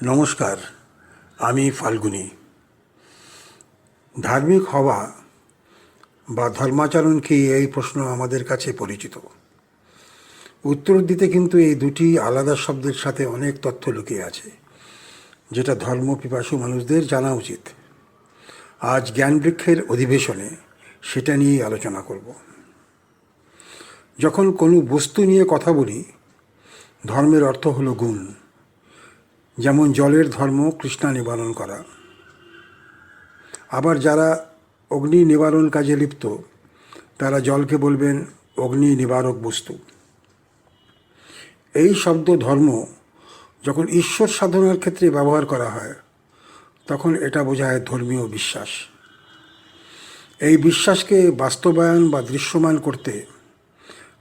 নমস্কার, আমি ফাল্গুনী। ধার্মিক হওয়া বা ধর্মাচরণ কি, এই প্রশ্ন আমাদের কাছে পরিচিত। উত্তর দিতে কিন্তু এই দুটি আলাদা শব্দের সাথে অনেক তথ্য লুকিয়ে আছে, যেটা ধর্মপিপাসু মানুষদের জানা উচিত। আজ জ্ঞানবৃক্ষের অধিবেশনে সেটা নিয়েই আলোচনা করব। যখন কোনো বস্তু নিয়ে কথা বলি, ধর্মের অর্থ হলো গুণ। যেমন জলের ধর্ম তৃষ্ণা নিবারণ করা। আবার যারা অগ্নি নিবারণ কাজে লিপ্ত, তারা জলকে বলবেন অগ্নি নিবারক বস্তু। এই শব্দ ধর্ম যখন ঈশ্বর সাধনার ক্ষেত্রে ব্যবহার করা হয়, তখন এটা বোঝায় ধর্মীয় বিশ্বাস। এই বিশ্বাসকে বাস্তবায়ন বা দৃশ্যমান করতে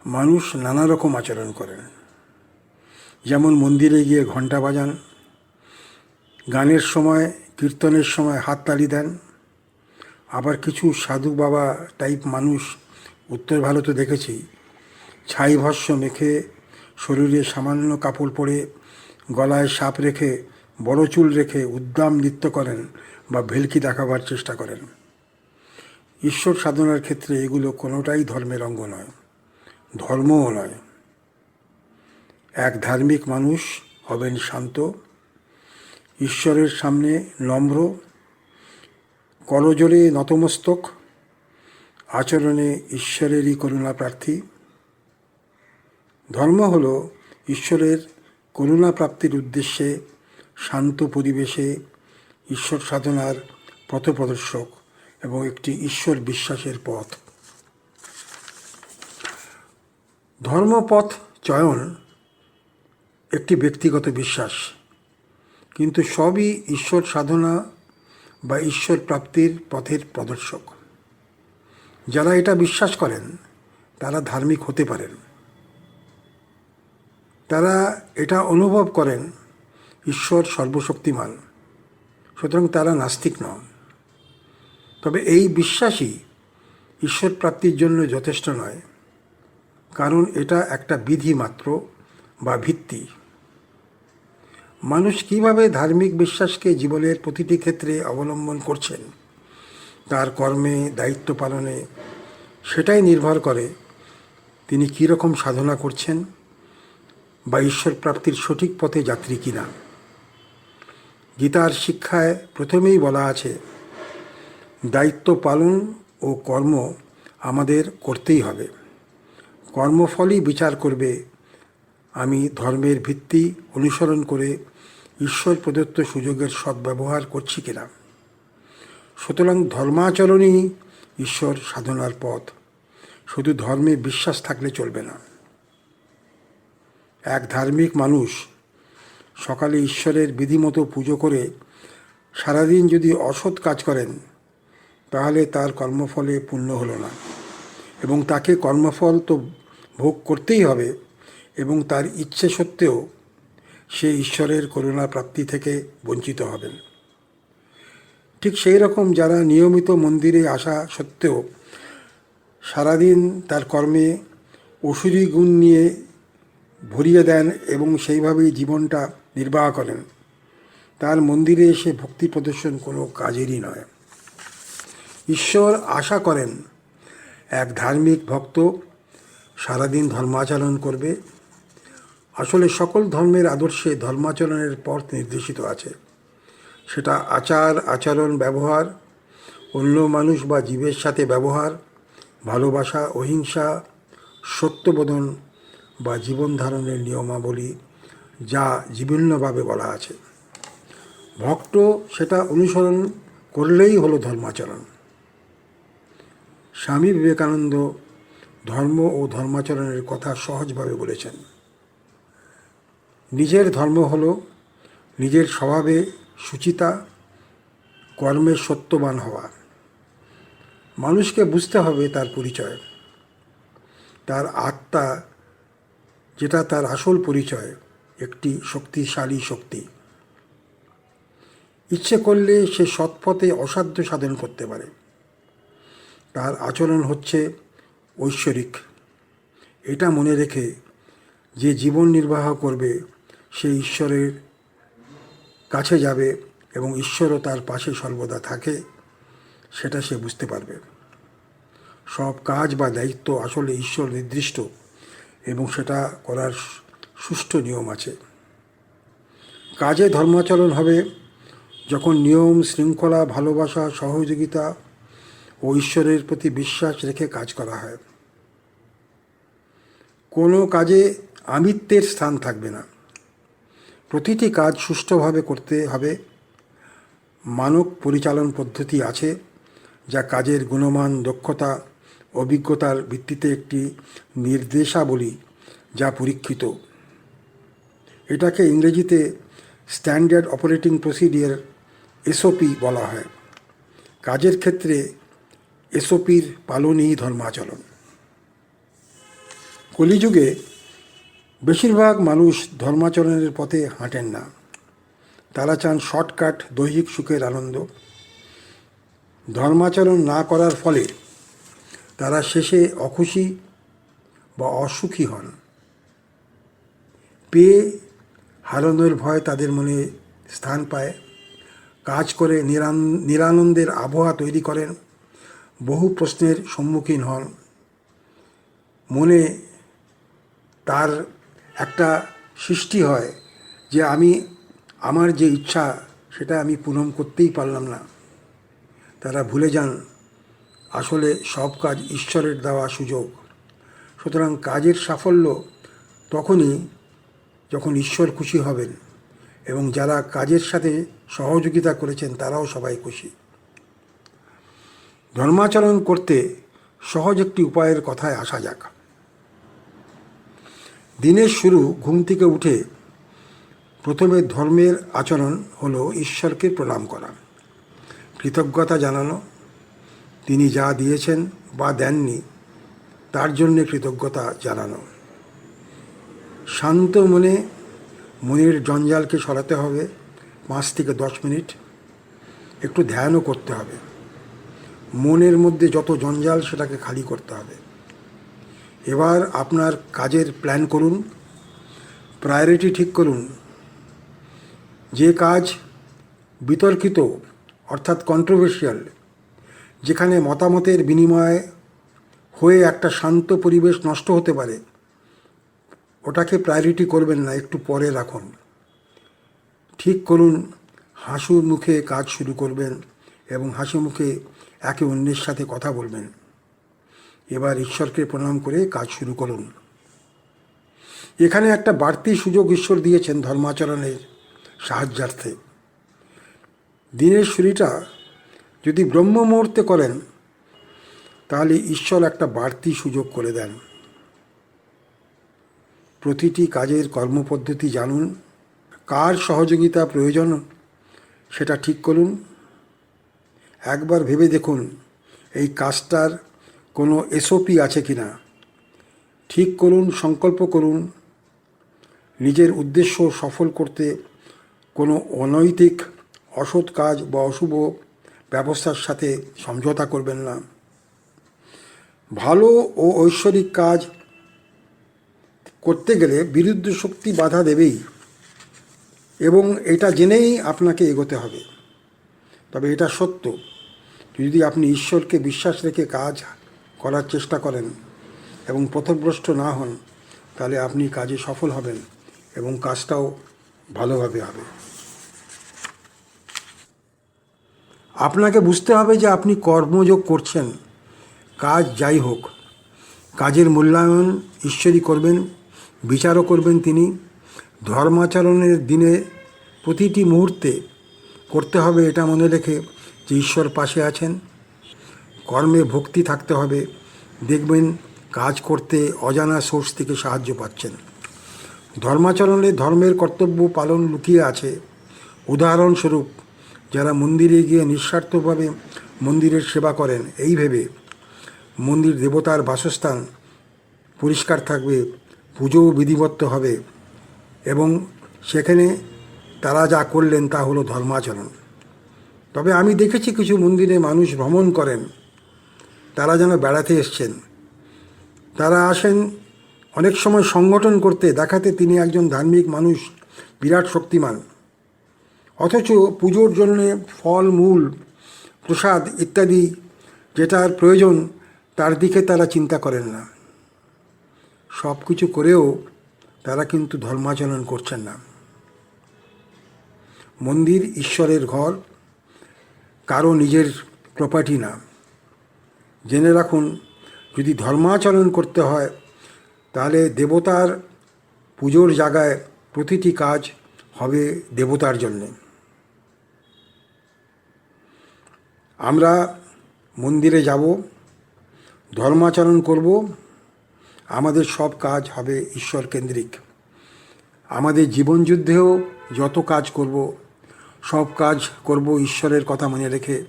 মানুষ নানা রকম আচরণ করেন। যেমন মন্দিরে গিয়ে ঘণ্টা বাজান, গানের সময় কীর্তনের সময় হাততালি দেন। আবার কিছু সাধু বাবা টাইপ মানুষ উত্তর ভারতে দেখেছি, ছাই ভস্য মেখে, শরীরে সামান্য কাপড় পরে, গলায় সাপ রেখে, বড় চুল রেখে উদ্দাম নৃত্য করেন বা ভেলকি দেখাবার চেষ্টা করেন। ঈশ্বর সাধনার ক্ষেত্রে এগুলো কোনোটাই ধর্মের অঙ্গ নয়, ধর্মও নয়। এক ধার্মিক মানুষ হবেন শান্ত, ঈশ্বরের সামনে নম্র, করজোড়ে নতমস্তক, আচরণে ঈশ্বরেরই করুণা প্রার্থী। ধর্ম হল ঈশ্বরের করুণা প্রাপ্তির উদ্দেশ্যে শান্ত পরিবেশে ঈশ্বর সাধনার পথপ্রদর্শক এবং একটি ঈশ্বর বিশ্বাসের পথ। ধর্মপথ চয়ন একটি ব্যক্তিগত বিশ্বাস, কিন্তু সবই ঈশ্বর সাধনা বা ঈশ্বর প্রাপ্তির পথের প্রদর্শক। যারা এটা বিশ্বাস করেন তারা ধার্মিক হতে পারেন। তারা এটা অনুভব করেন ঈশ্বর সর্বশক্তিমান, সুতরাং তারা নাস্তিক নন। তবে এই বিশ্বাসই ঈশ্বর প্রাপ্তির জন্য যথেষ্ট নয়, কারণ এটা একটা বিধি মাত্র বা ভিত্তি। মানুষ কিভাবে ধার্মিক বিশ্বাসকে জীবনের প্রতিটি ক্ষেত্রে অবলম্বন করছেন, তার কর্মে, দায়িত্ব পালনে, সেটাই নির্ভর করে তিনি কীরকম সাধনা করছেন বা ঈশ্বর প্রাপ্তির সঠিক পথে যাত্রী কিনা। গীতার শিক্ষায় প্রথমেই বলা আছে, দায়িত্ব পালন ও কর্ম আমাদের করতেই হবে। কর্মফলই বিচার করবে আমি ধর্মের ভিত্তি অনুসরণ করে ঈশ্বর প্রদত্ত সুযোগের সদ্ব্যবহার করছি কিনা। সুতরাং ধর্মাচরণই ঈশ্বর সাধনার পথ, শুধু ধর্মে বিশ্বাস থাকলে চলবে না। এক ধার্মিক মানুষ সকালে ঈশ্বরের বিধিমতো পুজো করে সারাদিন যদি অসৎ কাজ করেন, তাহলে তার কর্মফলে পূর্ণ হলো না, এবং তাকে কর্মফল তো ভোগ করতেই হবে, এবং তার ইচ্ছে সত্ত্বেও সে ঈশ্বরের করুণা প্রাপ্তি থেকে বঞ্চিত হবেন। ঠিক সেই রকম যারা নিয়মিত মন্দিরে আসা সত্ত্বেও সারাদিন তার কর্মে অসুরি গুণ নিয়ে ভরিয়ে দেন এবং সেইভাবেই জীবনটা নির্বাহ করেন, তার মন্দিরে এসে ভক্তি প্রদর্শন কোনো কাজেরই নয়। ঈশ্বর আশা করেন এক ধার্মিক ভক্ত সারাদিন ধর্মাচরণ করবে। আসলে সকল ধর্মের আদর্শে ধর্মাচরণের পথ নির্দেশিত আছে। সেটা আচার আচরণ, ব্যবহার, অন্য মানুষ বা জীবের সাথে ব্যবহার, ভালোবাসা, অহিংসা, সত্যবোধন বা জীবন ধারণের নিয়মাবলী, যা বিভিন্নভাবে বলা আছে। ভক্ত সেটা অনুসরণ করলেই হলো ধর্মাচরণ। স্বামী বিবেকানন্দ ধর্ম ও ধর্মাচরণের কথা সহজভাবে বলেছেন। নিজের ধর্ম হলো নিজের স্বভাবে শুচিতা, কর্মে সত্যবান হওয়া। মানুষকে বুঝতে হবে তার পরিচয়, তার আত্মা, যেটা তার আসল পরিচয়, একটি শক্তিশালী শক্তি। ইচ্ছে করলে সে সৎপথে অসাধ্য সাধন করতে পারে। তার আচরণ হচ্ছে ঐশ্বরিক। এটা মনে রেখে যে জীবন নির্বাহ করবে সে ঈশ্বরের কাছে যাবে এবং ঈশ্বরও তার পাশে সর্বদা থাকে, সেটা সে বুঝতে পারবে। সব কাজ বা দায়িত্ব আসলে ঈশ্বর নির্দিষ্ট এবং সেটা করার সুষ্ঠু নিয়ম আছে। কাজে ধর্মাচরণ হবে যখন নিয়ম, শৃঙ্খলা, ভালোবাসা, সহযোগিতা ও ঈশ্বরের প্রতি বিশ্বাস রেখে কাজ করা হয়। কোনো কাজে আমিত্বের স্থান থাকবে না। প্রতিটি কাজ সুষ্ঠুভাবে করতে হবে। মানক পরিচালন পদ্ধতি আছে যা কাজের গুণমান, দক্ষতা, অভিজ্ঞতার ভিত্তিতে একটি নির্দেশাবলী যা পরীক্ষিত। এটাকে ইংরেজিতে স্ট্যান্ডার্ড অপারেটিং প্রসিডিওর, এসওপি বলা হয়। কাজের ক্ষেত্রে এসওপির পালনই ধর্মাচরণ। কলিযুগে বেশিরভাগ মানুষ ধর্মাচরণের পথে হাঁটেন না। তারা চান শর্টকাট, দৈহিক সুখের আনন্দ। ধর্মাচরণ না করার ফলে তারা শেষে অখুশি বা অসুখী হন। পেয়ে হারানোর ভয় তাদের মনে স্থান পায়। কাজ করে নিরানন্দের আবহাওয়া তৈরি করেন, বহু প্রশ্নের সম্মুখীন হন। মনে তার একটা সৃষ্টি হয় যে আমার যে ইচ্ছা সেটা আমি পূরণ করতেই পারলাম না। তারা ভুলে যান আসলে সব কাজ ঈশ্বরের দেওয়া সুযোগ। সুতরাং কাজের সাফল্য তখনই যখন ঈশ্বর খুশি হবেন এবং যারা কাজের সাথে সহযোগিতা করেছেন তারাও সবাই খুশি। ধর্মাচরণ করতে সহজ একটি উপায়ের কথায় আসা যাক। দিনের শুরু ঘুম থেকে উঠে প্রথমে ধর্মের আচরণ হলো ঈশ্বরকে প্রণাম করা, কৃতজ্ঞতা জানানো। তিনি যা দিয়েছেন বা দেননি তার জন্যে কৃতজ্ঞতা জানানো। শান্ত মনের জঞ্জালকে সরাতে হবে। 5 থেকে 10 মিনিট একটু ধ্যানও করতে হবে। মনের মধ্যে যত জঞ্জাল সেটাকে খালি করতে হবে। এবার আপনার কাজের প্ল্যান করুন, প্রায়োরিটি ঠিক করুন। যে কাজ বিতর্কিত অর্থাৎ কন্ট্রোভার্সিয়াল, যেখানে মতামতের বিনিময় হয়ে একটা শান্ত পরিবেশ নষ্ট হতে পারে, ওটাকে প্রায়োরিটি করবেন না, একটু পরে রাখুন। ঠিক করুন হাসি মুখে কাজ শুরু করবেন এবং হাসি মুখে একে অন্যের সাথে কথা বলবেন। এবার ঈশ্বরকে প্রণাম করে কাজ শুরু করুন। এখানে একটা বাড়তি সুযোগ ঈশ্বর দিয়েছেন ধর্মাচরণের সাহায্যার্থে। দিনের শুরুটা যদি ব্রহ্ম মুহূর্তে করেন তাহলে ঈশ্বর একটা বাড়তি সুযোগ করে দেন। প্রতিটি কাজের কর্মপদ্ধতি জানুন। কার সহযোগিতা প্রয়োজন সেটা ঠিক করুন। একবার ভেবে দেখুন এই কাজটার কোনো এসওপি আছে কিনা। ঠিক করুন, সংকল্প করুন। নিজের উদ্দেশ্য সফল করতে কোনো অনৈতিক, অসৎ কাজ বা অশুভ ব্যবস্থার সাথে সমঝোতা করবেন না। ভালো ও ঐশ্বরিক কাজ করতে গেলে বিরুদ্ধ শক্তি বাধা দেবেই এবং এটা জেনেই আপনাকে এগোতে হবে। তবে এটা সত্য, যদি আপনি ঈশ্বরকে বিশ্বাস রেখে কাজ করার চেষ্টা করেন এবং পথভ্রষ্ট না হন তাহলে আপনি কাজে সফল হবেন এবং কাজটাও ভালোভাবে হবে। আপনাকে বুঝতে হবে যে আপনি কর্মযোগ করছেন। কাজ যাই হোক, কাজের মূল্যায়ন ঈশ্বরই করবেন, বিচারও করবেন তিনি। ধর্মাচরণের দিনে প্রতিটি মুহূর্তে করতে হবে এটা মনে রেখে যে ঈশ্বর পাশে আছেন। কর্মে ভক্তি থাকতে হবে। দেখবেন কাজ করতে অজানা সোর্স থেকে সাহায্য পাচ্ছেন। ধর্মাচরণে ধর্মের কর্তব্য পালন লুকিয়ে আছে। উদাহরণস্বরূপ যারা মন্দিরে গিয়ে নিঃস্বার্থভাবে মন্দিরের সেবা করেন, এই ভেবে মন্দির দেবতার বাসস্থান পরিষ্কার থাকবে, পুজোও বিধিবদ্ধ হবে এবং সেখানে তারা যা করলেন তা হলো ধর্মাচরণ। তবে আমি দেখেছি কিছু মন্দিরে মানুষ ভ্রমণ করেন, তারা যেন বেড়াতে এসছেন। তারা আসেন অনেক সময় সংগঠন করতে, দেখাতে তিনি একজন ধার্মিক মানুষ, বিরাট শক্তিমান। অথচ পুজোর জন্যে ফল মূল প্রসাদ ইত্যাদি যেটার প্রয়োজন তার দিকে তারা চিন্তা করেন না। সব কিছু করেও তারা কিন্তু ধর্মাচরণ করছেন না। মন্দির ঈশ্বরের ঘর, কারো নিজের প্রপার্টি না। জেনে রাখুন, যদি ধর্মাচরণ করতে হয় তাহলে দেবতার পুজোর জায়গায় প্রতিটি কাজ হবে দেবতার জন্যে। আমরা মন্দিরে যাব, ধর্মাচরণ করব, আমাদের সব কাজ হবে ঈশ্বর কেন্দ্রিক। আমাদের জীবনযুদ্ধেও যত কাজ করব, সব কাজ করব ঈশ্বরের কথা মনে রেখে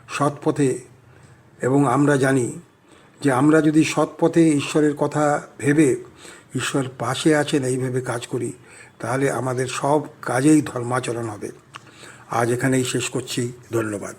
সৎ পথে। এবং আমরা জানি যে আমরা যদি সৎ পথে ঈশ্বরের কথা ভেবে ঈশ্বর পাশে আছেন এই ভেবে কাজ করি, তাহলে আমাদের সব কাজেই ধর্মাচরণ হবে। আজ এখানেই শেষ করছি। ধন্যবাদ।